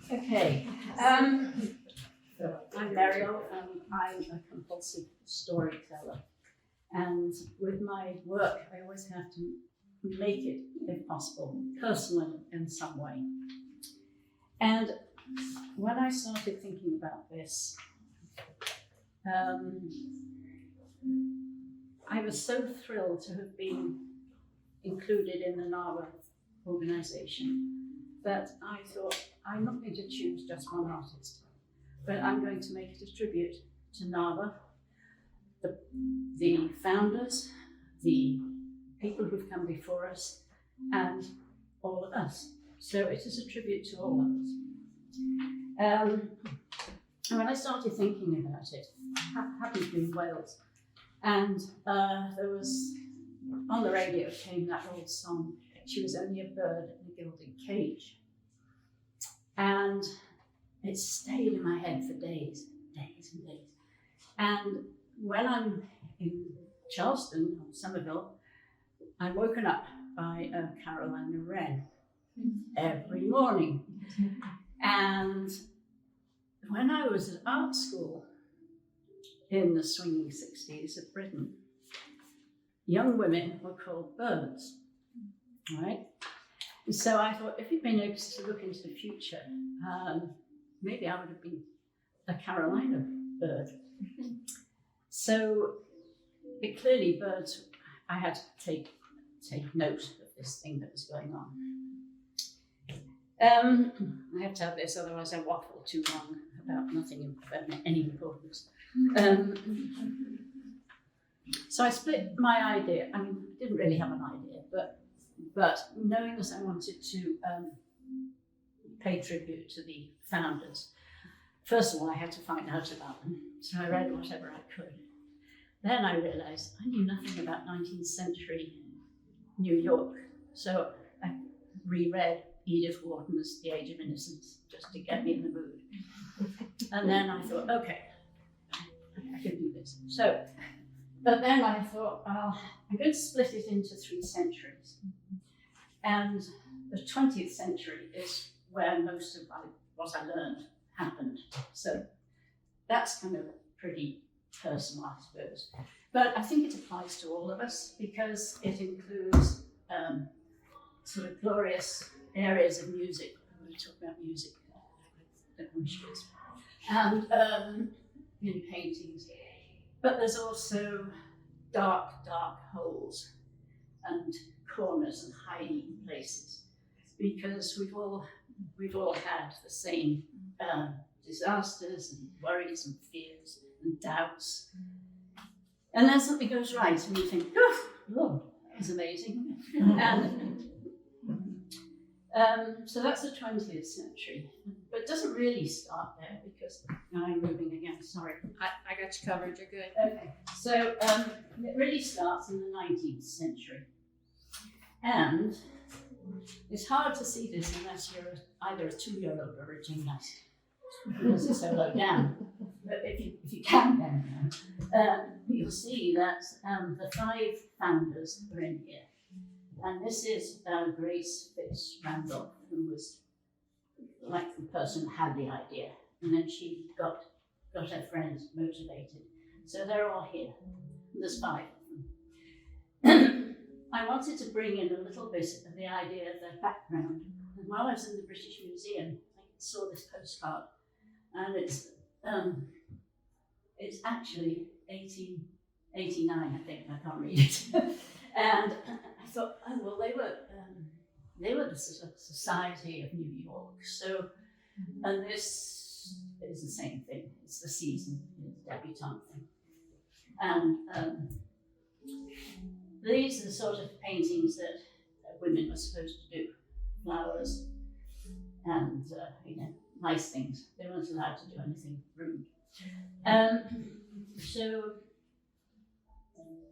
Okay. I'm Meyriel, and I'm a compulsive storyteller. And with my work, I always have to make it, if possible, personal in some way. And when I started thinking about this, I was so thrilled to have been included in the NAWA organization that I thought, I'm not going to choose just one artist, but I'm going to make it a tribute to NAWA, the founders, the people who've come before us, and all of us. So it is a tribute to all of us. And when I started thinking about it, I happened to be in Wales, and there was, on the radio came that old song, She Was Only a Bird in a Gilded Cage. And it stayed in my head for days and days. And when I'm in Charleston or Somerville, I'm woken up by a Carolina wren every morning. And when I was at art school in the swinging 60s of Britain, young women were called birds, right? And so I thought, if you'd been able to look into the future, maybe I would have been a Carolina bird. So clearly birds, I had to take note of this thing that was going on. I have to have this, otherwise I waffle too long about nothing of any importance. So I split my idea. I mean, I didn't really have an idea, but knowing that I wanted to pay tribute to the founders, first of all, I had to find out about them. So I read whatever I could. Then I realized I knew nothing about 19th century New York. So I reread Edith Wharton's The Age of Innocence, just to get me in the mood. And then I thought, okay, I can do this. But then I thought, I'm going to split it into 3 centuries. And the 20th century is where most of what I learned happened. So that's kind of pretty personal, I suppose. But I think it applies to all of us because it includes sort of glorious areas of music. When we talk about music, and in paintings. But there's also dark holes and corners and hiding places, because we've all had the same disasters and worries and fears and doubts. And then something goes right and you think, oh, Lord, that was amazing. And so that's the 20th century. But it doesn't really start there because I'm moving again, sorry. I got you covered, you're good. Okay, so it really starts in the 19th century. And it's hard to see this unless you're either a 2-year-old or a gymnast, because it's so low down. But if you can down now, you'll see that the 5 founders are in here. And this is Grace Fitz Randolph, who was like the person who had the idea. And then she got her friends motivated. So they're all here. There's 5 of them. I wanted to bring in a little bit of the idea of their background. And while I was in the British Museum, I saw this postcard. And it's actually 1889, I think. I can't read it. And I thought, oh, well, they were the Society of New York. So, and this is the same thing. It's the season, it's the debutante thing. And these are the sort of paintings that women were supposed to do. Flowers and, nice things. They weren't allowed to do anything rude. So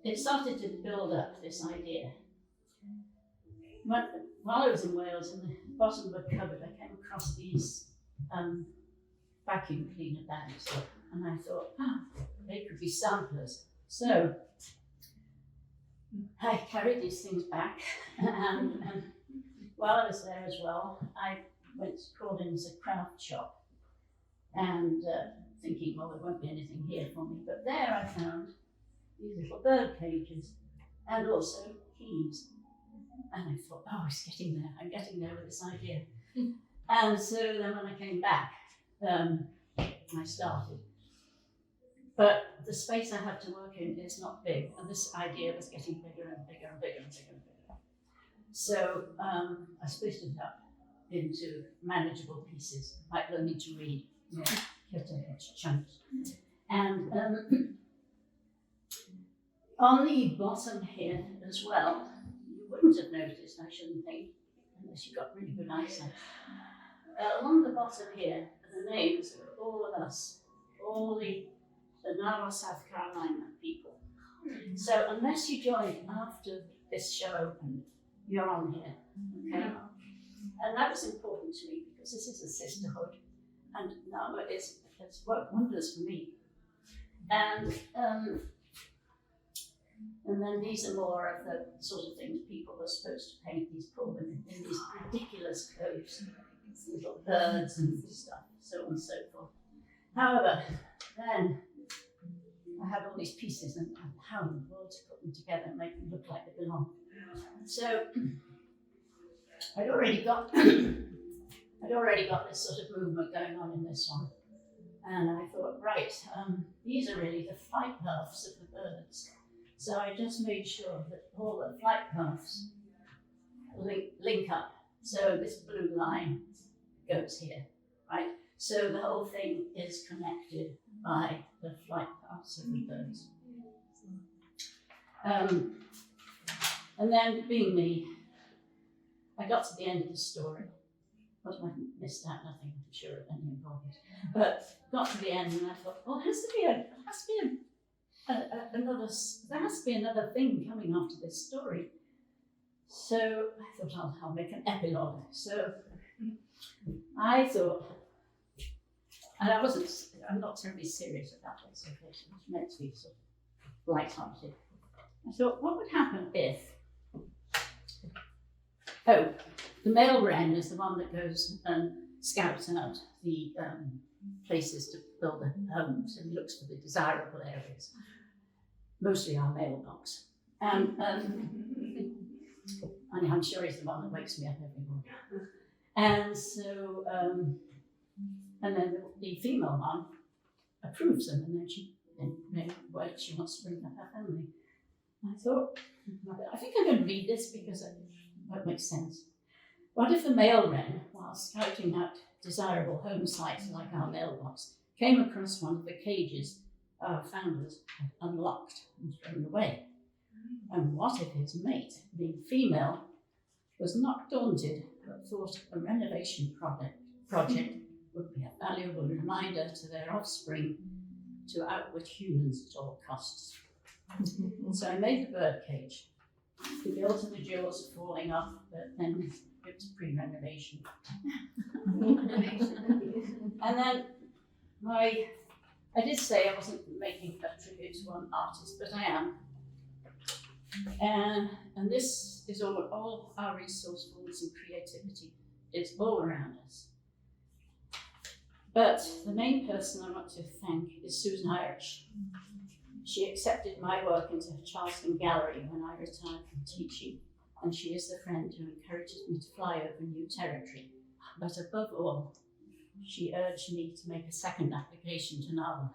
it started to build up this idea. While I was in Wales, in the bottom of a cupboard, I came across these vacuum cleaner bags, and I thought, they could be samplers. So I carried these things back, and while I was there as well, I called in as a craft shop, and thinking, well, there won't be anything here for me. But there I found these little bird cages and also keys. And I thought, oh, it's getting there. I'm getting there with this idea. And so then when I came back, I started. But the space I had to work in is not big, and this idea was getting bigger and bigger and bigger and bigger and bigger. So I split it up into manageable pieces, like learning to read, cut into chunks. And on the bottom here as well, you wouldn't have noticed, I shouldn't think, unless you got really good eyesight. Along the bottom here are the names of all of us, all the NAWASC South Carolina people. So unless you joined after this show opened, you're on here, okay? And that was important to me because this is a sisterhood, and NAWA has worked wonders for me. And then these are more of the sort of things people are supposed to paint, these poor women in these ridiculous clothes, little birds and stuff, so on and so forth. However, then I had all these pieces and how in the world to put them together and make them look like they belong. So I'd already got this sort of movement going on in this one. And I thought, right, these are really the flight paths of the birds. So I just made sure that all the flight paths link up. So this blue line goes here, right? So the whole thing is connected by the flight paths of the birds. And then, being me, I got to the end of the story. What I missed out, nothing, I'm sure, of any importance. But got to the end and I thought, well, there has to be another thing coming after this story. So I thought I'll make an epilogue. So I thought, and I'm not terribly serious about this, okay, so it's meant to be sort of light-hearted. I thought, what would happen if, the male wren is the one that goes and scouts out the places to build the homes and looks for the desirable areas, mostly our mailbox. And I'm sure he's the one that wakes me up every morning. And so, and then the female one approves them, and then she wants to bring up her family. I thought, I think I'm going to read this because that makes sense. What if the male wren, while scouting out desirable home sites like our mailbox, came across one of the cages our founders had unlocked and thrown away? And what if his mate, being female, was not daunted but thought a renovation project would be a valuable reminder to their offspring to outwit humans at all costs? So I made the bird cage. The gills and the jewels are falling off, but then it was pre-renovation. And then I did say I wasn't making a tribute to one artist, but I am. And this is all our resourcefulness and creativity is all around us. But the main person I want to thank is Susan Irish. She accepted my work into her Charleston gallery when I retired from teaching, and she is the friend who encourages me to fly over new territory. But above all, she urged me to make a second application to NAWA.